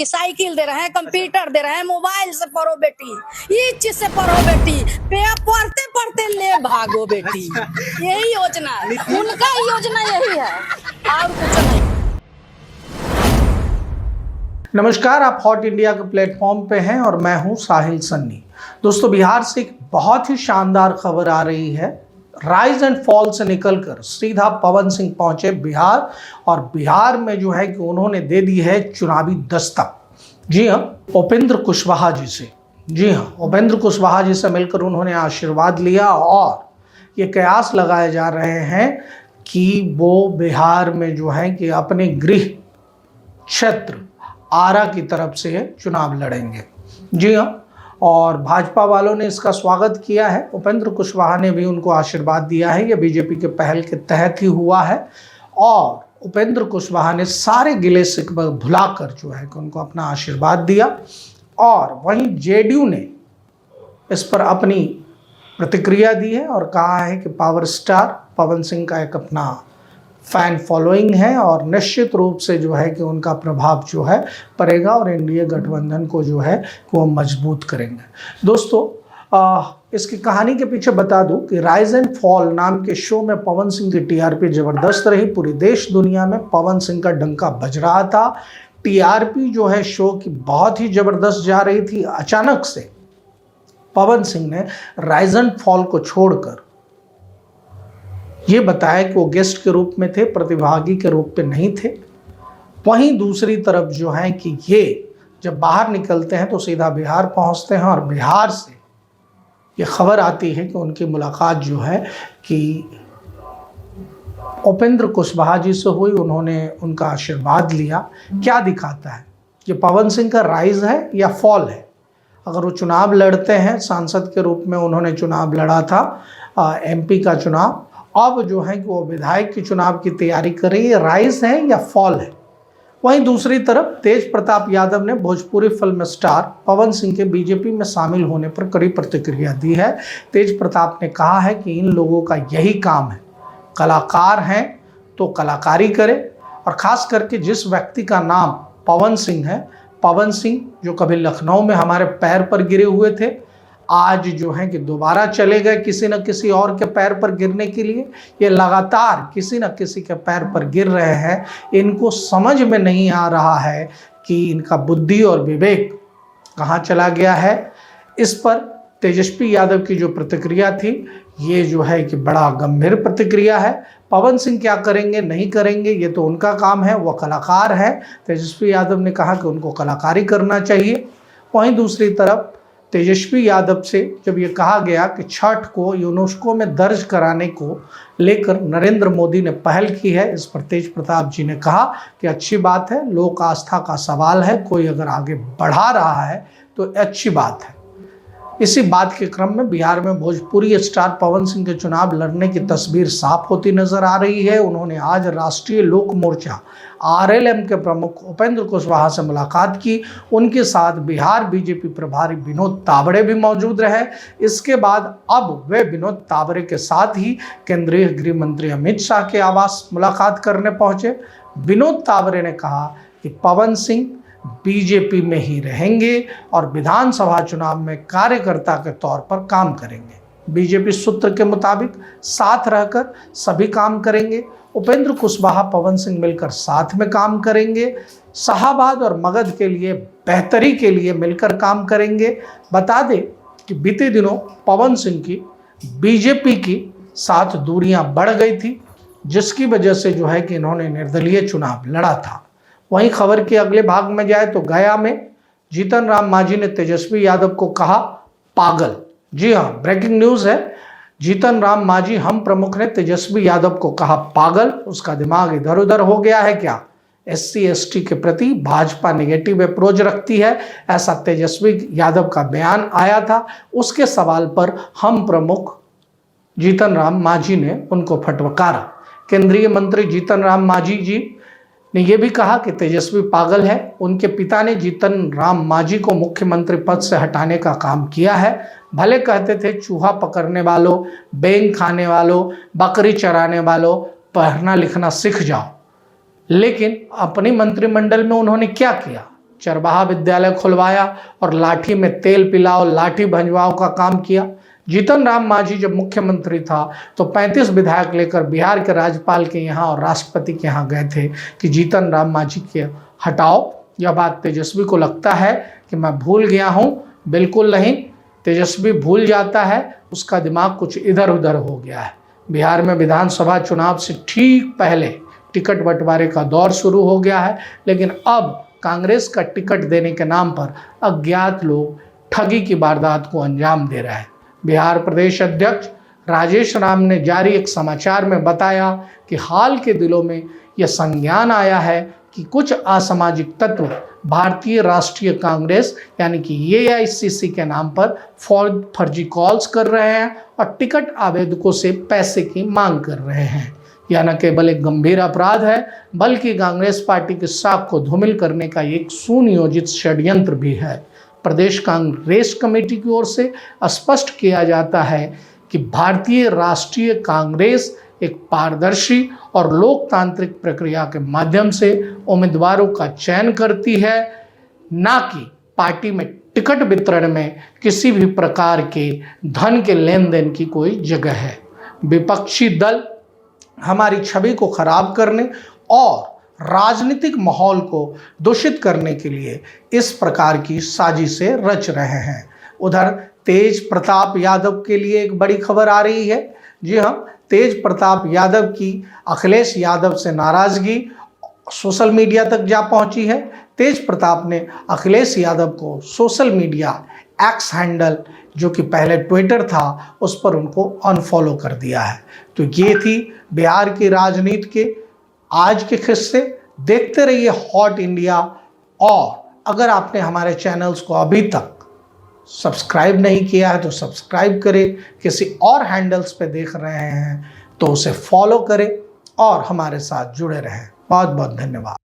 कि साइकिल दे रहे हैं, कंप्यूटर दे रहे हैं, मोबाइल से पढ़ो बेटी, इस चीज से पढ़ो बेटी, पढ़ते पढ़ते ले भागो बेटी। यही योजना है, उनका योजना यही है और कुछ नहीं। नमस्कार, आप हॉट इंडिया के प्लेटफॉर्म पे हैं और मैं हूं साहिल सन्नी। दोस्तों, बिहार से एक बहुत ही शानदार खबर आ रही है। राइज एंड फॉल से निकलकर सीधा पवन सिंह पहुंचे बिहार और बिहार में जो है कि उन्होंने दे दी है चुनावी दस्तक। जी हाँ, उपेंद्र कुशवाहा जी से। जी हाँ, उपेंद्र कुशवाहा जी से मिलकर उन्होंने आशीर्वाद लिया और ये कयास लगाए जा रहे हैं कि वो बिहार में जो है कि अपने गृह क्षेत्र आरा की तरफ से चुनाव लड़ेंगे। जी हाँ, और भाजपा वालों ने इसका स्वागत किया है। उपेंद्र कुशवाहा ने भी उनको आशीर्वाद दिया है। यह बीजेपी के पहल के तहत ही हुआ है और उपेंद्र कुशवाहा ने सारे गिले शिकवे भुलाकर जो है कि उनको अपना आशीर्वाद दिया। और वहीं जेडीयू ने इस पर अपनी प्रतिक्रिया दी है और कहा है कि पावर स्टार पवन सिंह का एक अपना फैन फॉलोइंग है और निश्चित रूप से जो है कि उनका प्रभाव जो है पड़ेगा और एनडीए गठबंधन को जो है वो मजबूत करेंगे। दोस्तों, इसकी कहानी के पीछे बता दूं कि राइज एंड फॉल नाम के शो में पवन सिंह की टीआरपी जबरदस्त रही। पूरी देश दुनिया में पवन सिंह का डंका बज रहा था। टीआरपी जो है शो की बहुत ही जबरदस्त जा रही थी। अचानक से पवन सिंह ने राइज एंड फॉल को छोड़कर ये बताया कि वो गेस्ट के रूप में थे, प्रतिभागी के रूप में नहीं थे। वहीं दूसरी तरफ जो है कि ये जब बाहर निकलते हैं तो सीधा बिहार पहुंचते हैं और बिहार से ये खबर आती है कि उनकी मुलाकात जो है कि उपेंद्र कुशवाहा जी से हुई। उन्होंने उनका आशीर्वाद लिया। क्या दिखाता है कि पवन सिंह का राइज है या फॉल है? अगर वो चुनाव लड़ते हैं, सांसद के रूप में उन्होंने चुनाव लड़ा था, एमपी का चुनाव, अब जो है कि वो विधायक के चुनाव की तैयारी कर रही है, राइज है या फॉल है? वहीं दूसरी तरफ तेज प्रताप यादव ने भोजपुरी फिल्म स्टार पवन सिंह के बीजेपी में शामिल होने पर कड़ी प्रतिक्रिया दी है। तेज प्रताप ने कहा है कि इन लोगों का यही काम है, कलाकार हैं तो कलाकारी करे। और खास करके जिस व्यक्ति का नाम पवन सिंह है, पवन सिंह जो कभी लखनऊ में हमारे पैर पर गिरे हुए थे, आज जो है कि दोबारा चले गए किसी न किसी और के पैर पर गिरने के लिए। ये लगातार किसी न किसी के पैर पर गिर रहे हैं। इनको समझ में नहीं आ रहा है कि इनका बुद्धि और विवेक कहाँ चला गया है। इस पर तेजस्वी यादव की जो प्रतिक्रिया थी, ये जो है कि बड़ा गंभीर प्रतिक्रिया है। पवन सिंह क्या करेंगे नहीं करेंगे ये तो उनका काम है, वह कलाकार है। तेजस्वी यादव ने कहा कि उनको कलाकारी करना चाहिए। वहीं दूसरी तरफ तेजस्वी यादव से जब ये कहा गया कि छठ को यूनेस्को में दर्ज कराने को लेकर नरेंद्र मोदी ने पहल की है, इस पर तेज प्रताप जी ने कहा कि अच्छी बात है, लोक आस्था का सवाल है, कोई अगर आगे बढ़ा रहा है तो अच्छी बात है। इसी बात के क्रम में बिहार में भोजपुरी स्टार पवन सिंह के चुनाव लड़ने की तस्वीर साफ होती नजर आ रही है। उन्होंने आज राष्ट्रीय लोक मोर्चा आरएलएम के प्रमुख उपेंद्र कुशवाहा से मुलाकात की। उनके साथ बिहार बीजेपी प्रभारी विनोद तावड़े भी मौजूद रहे। इसके बाद अब वे विनोद तावड़े के साथ ही केंद्रीय गृह मंत्री अमित शाह के आवास मुलाकात करने पहुंचे। विनोद तावड़े ने कहा कि पवन सिंह बीजेपी में ही रहेंगे और विधानसभा चुनाव में कार्यकर्ता के तौर पर काम करेंगे। बीजेपी सूत्र के मुताबिक साथ रहकर सभी काम करेंगे। उपेंद्र कुशवाहा पवन सिंह मिलकर साथ में काम करेंगे। शाहाबाद और मगध के लिए बेहतरी के लिए मिलकर काम करेंगे। बता दें कि बीते दिनों पवन सिंह की बीजेपी की साथ दूरियां बढ़ गई थी, जिसकी वजह से जो है कि इन्होंने निर्दलीय चुनाव लड़ा था। वहीं खबर के अगले भाग में जाए तो गया में जीतन राम मांझी ने तेजस्वी यादव को कहा पागल। जी हाँ, ब्रेकिंग न्यूज है। जीतन राम मांझी हम प्रमुख ने तेजस्वी यादव को कहा पागल। उसका दिमाग इधर उधर हो गया है क्या? एससी एसटी के प्रति भाजपा नेगेटिव अप्रोच रखती है, ऐसा तेजस्वी यादव का बयान आया था। उसके सवाल पर हम प्रमुख जीतन राम मांझी ने उनको फटकारा। केंद्रीय मंत्री जीतन राम मांझी जी ने यह भी कहा कि तेजस्वी पागल है। उनके पिता ने जीतन राम मांझी को मुख्यमंत्री पद से हटाने का काम किया है। भले कहते थे चूहा पकड़ने वालों, बेंग खाने वालों, बकरी चराने वालों, पढ़ना लिखना सीख जाओ, लेकिन अपनी मंत्रिमंडल में उन्होंने क्या किया? चरवाहा विद्यालय खुलवाया और लाठी में तेल पिलाओ, लाठी भंजवाओ का काम किया। जीतन राम मांझी जब मुख्यमंत्री था तो 35 विधायक लेकर बिहार के राज्यपाल के यहाँ और राष्ट्रपति के यहाँ गए थे कि जीतन राम मांझी के हटाओ। यह बात तेजस्वी को लगता है कि मैं भूल गया हूँ, बिल्कुल नहीं। तेजस्वी भूल जाता है, उसका दिमाग कुछ इधर उधर हो गया है। बिहार में विधानसभा चुनाव से ठीक पहले टिकट बंटवारे का दौर शुरू हो गया है, लेकिन अब कांग्रेस का टिकट देने के नाम पर अज्ञात लोग ठगी की वारदात को अंजाम दे रहे हैं। बिहार प्रदेश अध्यक्ष राजेश राम ने जारी एक समाचार में बताया कि हाल के दिनों में यह संज्ञान आया है कि कुछ असामाजिक तत्व भारतीय राष्ट्रीय कांग्रेस यानी कि AICC के नाम पर फर्जी कॉल्स कर रहे हैं और टिकट आवेदकों से पैसे की मांग कर रहे हैं। यह न केवल एक गंभीर अपराध है बल्कि कांग्रेस पार्टी की साख को धूमिल करने का एक सुनियोजित षड्यंत्र भी है। प्रदेश कांग्रेस कमेटी की ओर से स्पष्ट किया जाता है कि भारतीय राष्ट्रीय कांग्रेस एक पारदर्शी और लोकतांत्रिक प्रक्रिया के माध्यम से उम्मीदवारों का चयन करती है, ना कि पार्टी में टिकट वितरण में किसी भी प्रकार के धन के लेन देन की कोई जगह है। विपक्षी दल हमारी छवि को खराब करने और राजनीतिक माहौल को दूषित करने के लिए इस प्रकार की साजिशें रच रहे हैं। उधर तेज प्रताप यादव के लिए एक बड़ी खबर आ रही है। जी हाँ, तेज प्रताप यादव की अखिलेश यादव से नाराजगी सोशल मीडिया तक जा पहुंची है। तेज प्रताप ने अखिलेश यादव को सोशल मीडिया एक्स हैंडल, जो कि पहले ट्विटर था, उस पर उनको अनफॉलो कर दिया है। तो ये थी बिहार की राजनीति के आज के किस्से। देखते रहिए हॉट इंडिया, और अगर आपने हमारे चैनल्स को अभी तक सब्सक्राइब नहीं किया है तो सब्सक्राइब करें। किसी और हैंडल्स पे देख रहे हैं तो उसे फॉलो करें और हमारे साथ जुड़े रहें। बहुत बहुत धन्यवाद।